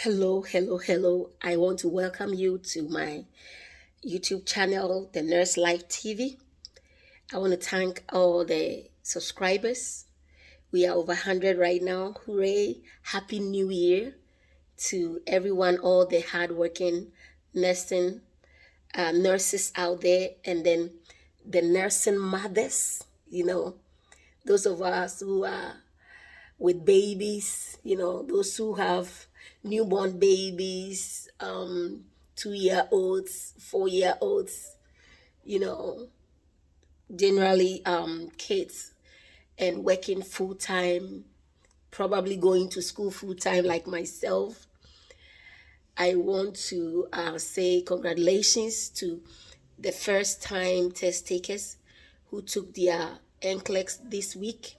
Hello. I want to welcome you to my YouTube channel, the Nurse Life TV. I want to thank all the subscribers. We are over 100 right now. Hooray! Happy New Year to everyone, all the hardworking nurses out there, and then the nursing mothers, those of us who are with babies, those who have newborn babies, 2-year-olds, 4-year-olds, generally kids, and working full-time, probably going to school full-time like myself. I want to say congratulations to the first-time test takers who took their NCLEX this week.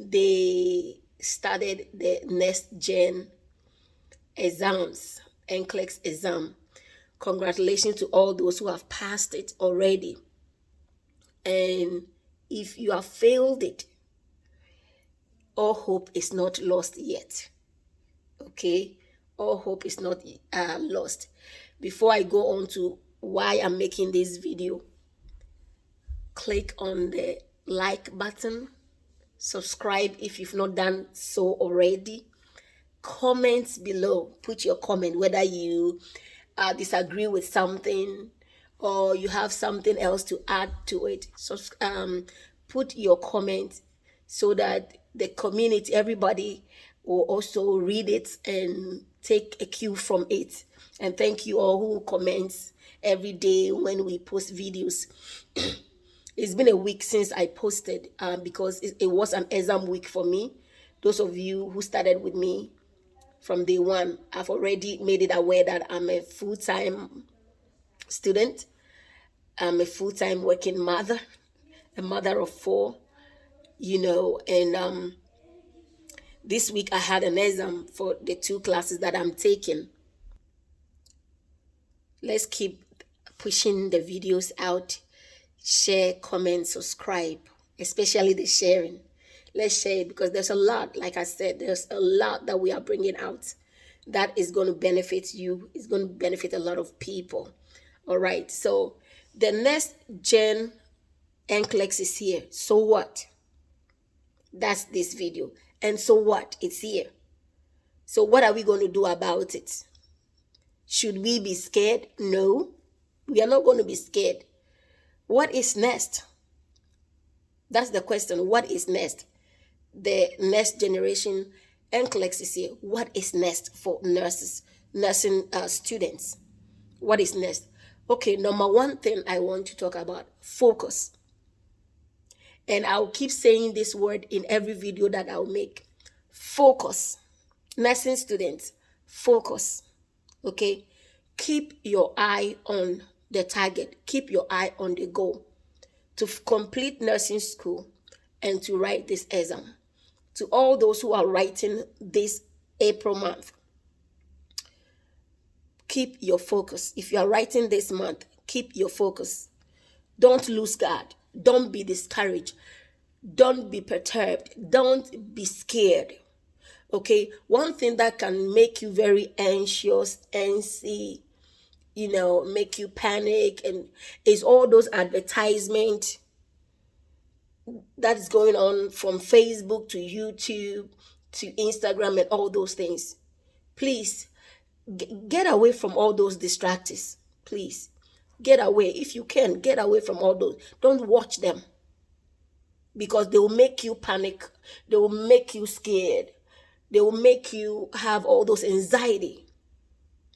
They started the next Gen exams, NCLEX exam. Congratulations to all those who have passed it already. And if you have failed it, all hope is not lost yet. Okay? All hope is not lost. Before I go on to why I'm making this video, click on the like button. Subscribe if you've not done so already. Comment below. Put your comment whether you disagree with something or you have something else to add to it. So put your comment so that the community, everybody, will also read it and take a cue from it. And thank you all who comments every day when we post videos. It's been a week since I posted because it was an exam week for me. Those of you who started with me from day one, I've already made it aware that I'm a full-time student. I'm a full-time working mother, a mother of 4, and this week I had an exam for the 2 classes that I'm taking. Let's keep pushing the videos out. Share, comment, subscribe, especially the sharing. Let's share it because there's a lot, like I said, there's a lot that we are bringing out that is going to benefit you. It's going to benefit a lot of people. All right, so the next Gen NCLEX is here. So what? That's this video. And so what? It's here. So what are we going to do about it? Should we be scared? No, we are not going to be scared. What is next? That's the question. What is next? The next generation NCLEX is here. What is next for nursing students? What is next? Okay, number one thing I want to talk about, focus. And I'll keep saying this word in every video that I'll make. Focus. Nursing students, focus. Okay? Keep your eye on the target. Keep your eye on the goal to complete nursing school and to write this exam. To all those who are writing this April month, keep your focus. If you are writing this month, keep your focus. Don't lose guard. Don't be discouraged. Don't be perturbed. Don't be scared. Okay? One thing that can make you very anxious, antsy, make you panic, and is all those advertisements that is going on from Facebook to YouTube to Instagram and all those things. Please get away from all those distractors. Please get away. If you can, get away from all those. Don't watch them because they will make you panic. They will make you scared. They will make you have all those anxiety.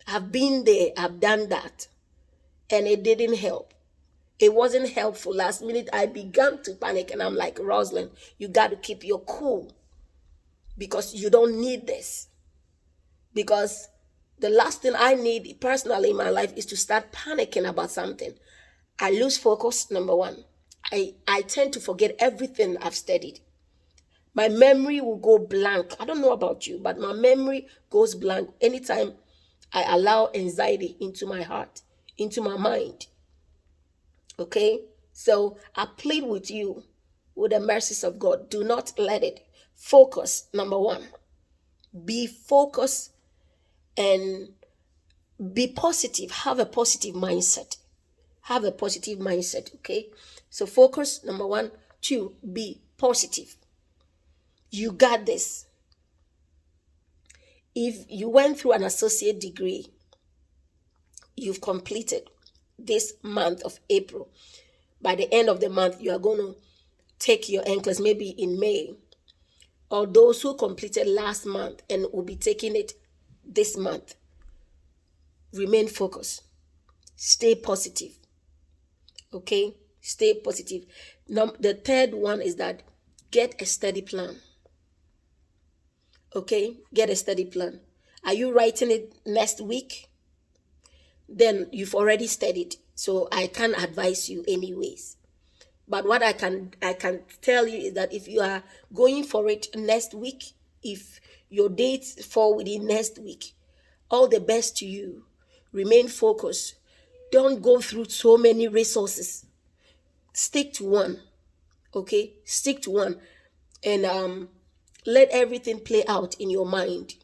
I've been there, I've done that, and it didn't help. It wasn't helpful. Last minute, I began to panic, and I'm like, Rosalind, you got to keep your cool because you don't need this. Because the last thing I need personally in my life is to start panicking about something. I lose focus, number one. I tend to forget everything I've studied. My memory will go blank. I don't know about you, but my memory goes blank anytime I allow anxiety into my heart, into my mind. Okay? So I plead with you, with the mercies of God, do not let it. Focus, number one. Be focused and be positive. Have a positive mindset. Have a positive mindset, okay? So focus, number 1. 2, be positive. You got this. If you went through an associate degree, you've completed this month of April. By the end of the month, you are going to take your NCLEX maybe in May. Or those who completed last month and will be taking it this month. Remain focused. Stay positive. Okay? Stay positive. Now, the third one is that get a study plan. Okay? Get a study plan. Are you writing it next week? Then you've already studied. So I can't advise you anyways. But what I can tell you is that if you are going for it next week, if your dates fall within next week, all the best to you. Remain focused. Don't go through so many resources. Stick to one. Okay? Stick to one. And let everything play out in your mind.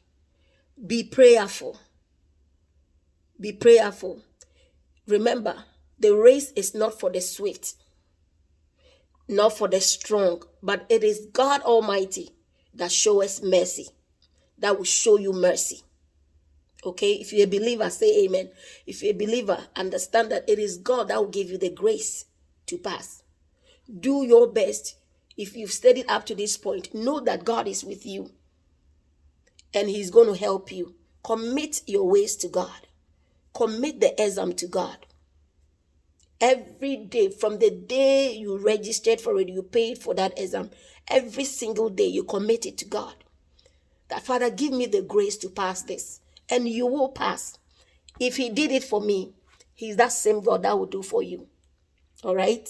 Be prayerful. Be prayerful. Remember, the race is not for the swift, not for the strong, but it is God Almighty that shows mercy, that will show you mercy. Okay? If you're a believer, say amen. If you're a believer, understand that it is God that will give you the grace to pass. Do your best. If you've studied up to this point, know that God is with you and He's going to help you. Commit your ways to God. Commit the exam to God. Every day, from the day you registered for it, you paid for that exam, every single day you commit it to God. That, Father, give me the grace to pass this. And you will pass. If He did it for me, He's that same God that will do for you. All right?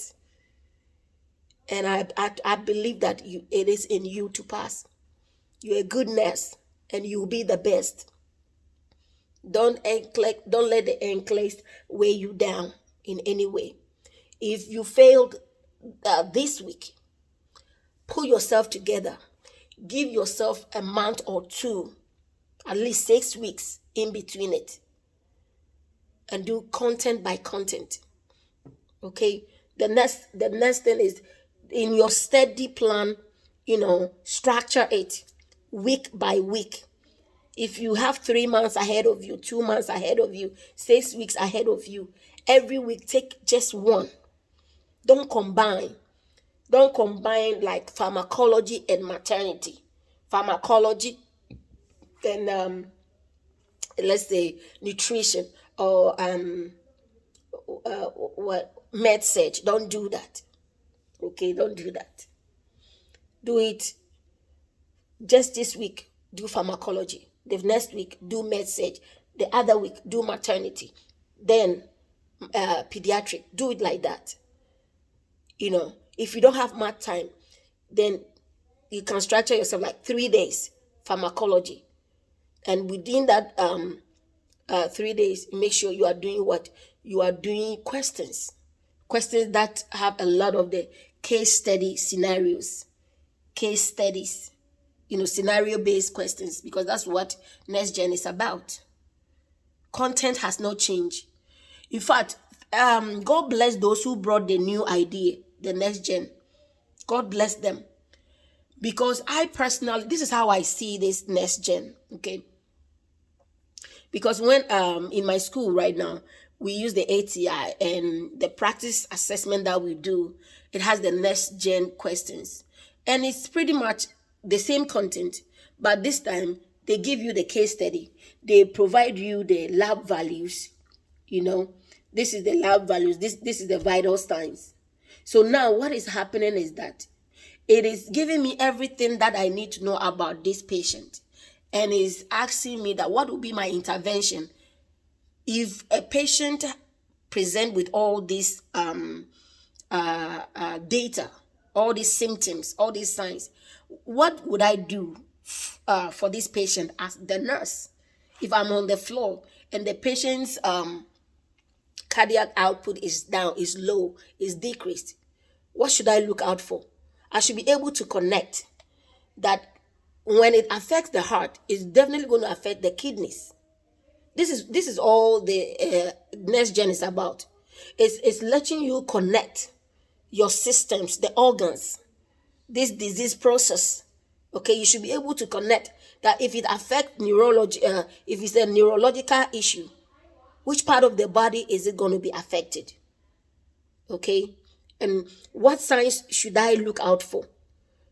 And I believe that it is in you to pass. You're a good nurse, and you'll be the best. Don't let the NCLEX weigh you down in any way. If you failed this week, pull yourself together. Give yourself a month or two, at least 6 weeks in between it, and do content by content. Okay? The next thing is, in your study plan, structure it week by week. If you have 3 months ahead of you, 2 months ahead of you, 6 weeks ahead of you, every week take just one. Don't combine. Don't combine like pharmacology and maternity. Pharmacology and let's say nutrition or med surg. Don't do that. Okay, don't do that. Do it just this week. Do pharmacology. The next week, do med surg. The other week, do maternity. Then pediatric. Do it like that. If you don't have much time, then you can structure yourself like 3 days pharmacology. And within that 3 days, make sure you are doing what? You are doing questions. Questions that have a lot of the case study scenarios. Case studies. Scenario-based questions, because that's what Next Gen is about. Content has not changed. In fact, God bless those who brought the new idea, the Next Gen. God bless them. Because I personally, this is how I see this Next Gen, okay? Because when in my school right now, we use the ATI, and the practice assessment that we do, it has the Next Gen questions. And it's pretty much the same content, but this time they give you the case study. They provide you the lab values. This is the lab values. This is the vital signs. So now what is happening is that it is giving me everything that I need to know about this patient, and is asking me that what will be my intervention if a patient present with all this data, all these symptoms, all these signs. What would I do for this patient as the nurse? If I'm on the floor and the patient's cardiac output is down, is low, is decreased, what should I look out for? I should be able to connect that when it affects the heart, it's definitely going to affect the kidneys. This is all the next gen is about. It's letting you connect your systems, the organs, this disease process. Okay, you should be able to connect that if it affects neurology, if it's a neurological issue, which part of the body is it going to be affected? Okay, and what signs should I look out for?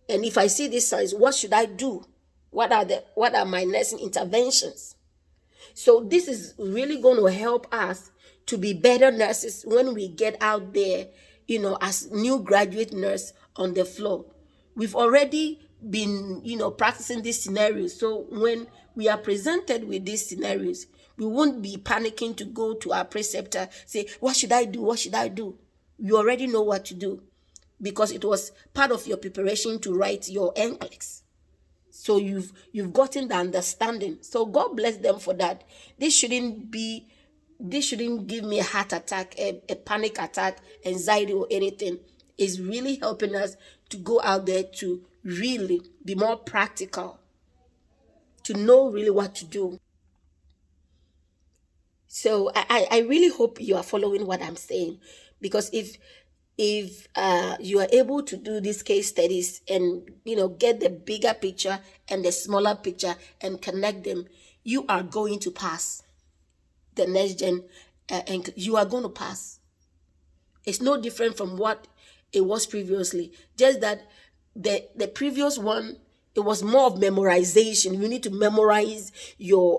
And if I see these signs, what should I do? What are my nursing interventions? So this is really going to help us to be better nurses when we get out there, as new graduate nurse on the floor. We've already been, practicing these scenarios. So when we are presented with these scenarios, we won't be panicking to go to our preceptor, say, what should I do? What should I do? You already know what to do because it was part of your preparation to write your NCLEX. So you've gotten the understanding. So God bless them for that. This shouldn't give me a heart attack, a panic attack, anxiety or anything. It's really helping us to go out there to really be more practical, to know really what to do. So I really hope you are following what I'm saying, because if you are able to do these case studies and get the bigger picture and the smaller picture and connect them, you are going to pass the next gen, and you are going to pass. It's no different from what it was previously, just that the previous one, it was more of memorization. You need to memorize your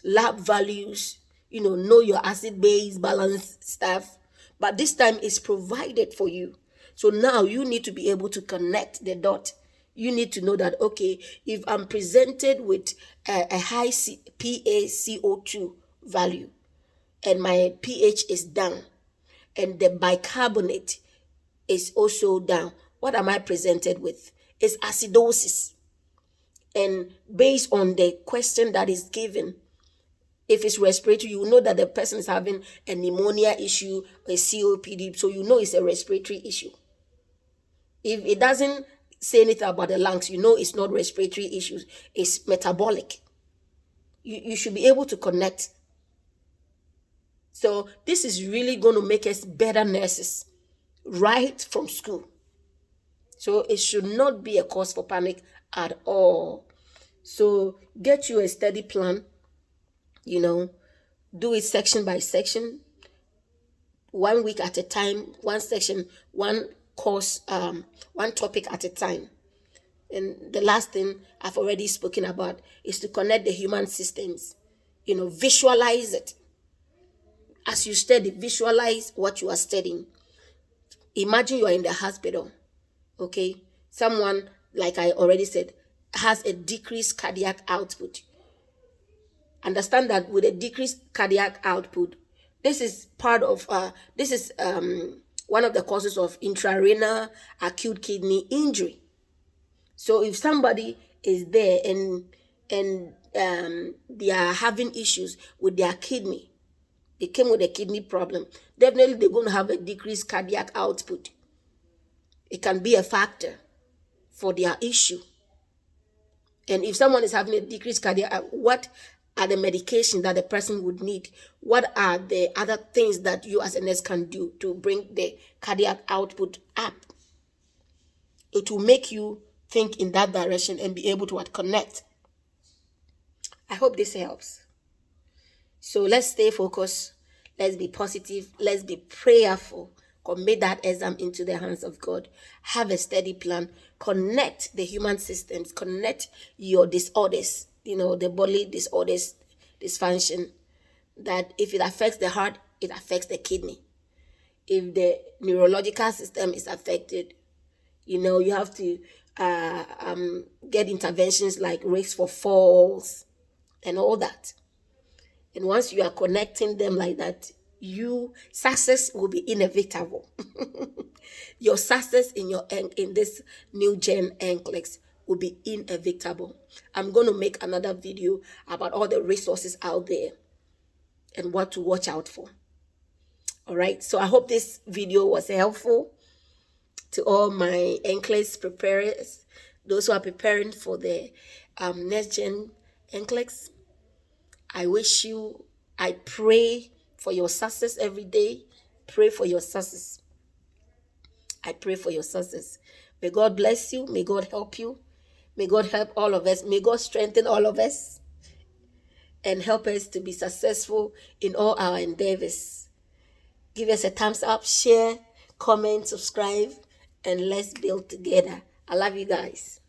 lab values, know your acid base balance stuff. But this time it's provided for you. So now you need to be able to connect the dot. You need to know that, okay, if I'm presented with a high PaCO2 value and my pH is down and the bicarbonate is also down, what am I presented with? It's acidosis. And based on the question that is given, if it's respiratory, you know that the person is having a pneumonia issue, a COPD, so you know it's a respiratory issue. If it doesn't say anything about the lungs, you know it's not respiratory issues, it's metabolic. You should be able to connect. So this is really going to make us better nurses right from school. So it should not be a cause for panic at all. So get you a study plan. Do it section by section, 1 week at a time, one section, one course, one topic at a time. And the last thing I've already spoken about is to connect the human systems. Visualize it. As you study, visualize what you are studying. Imagine you are in the hospital, okay? Someone, like I already said, has a decreased cardiac output. Understand that with a decreased cardiac output, this is one of the causes of intrarenal acute kidney injury. So if somebody is there and they are having issues with their kidney, they came with a kidney problem, definitely they're going to have a decreased cardiac output. It can be a factor for their issue. And if someone is having a decreased cardiac, what are the medications that the person would need? What are the other things that you as a nurse can do to bring the cardiac output up? It will make you think in that direction and be able to connect. I hope this helps. So let's stay focused. Let's be positive. Let's be prayerful. Commit that exam into the hands of God. Have a steady plan. Connect the human systems. Connect your disorders. The bodily disorders, dysfunction, that if it affects the heart, it affects the kidney. If the neurological system is affected, you have to get interventions like risks for falls and all that. And once you are connecting them like that, success will be inevitable. Your success in this new Gen NCLEX will be inevitable. I'm going to make another video about all the resources out there and what to watch out for. All right. So I hope this video was helpful to all my NCLEX preparers, those who are preparing for the next Gen NCLEX. I pray for your success every day. Pray for your success. I pray for your success. May God bless you. May God help you. May God help all of us. May God strengthen all of us and help us to be successful in all our endeavors. Give us a thumbs up, share, comment, subscribe, and let's build together. I love you guys.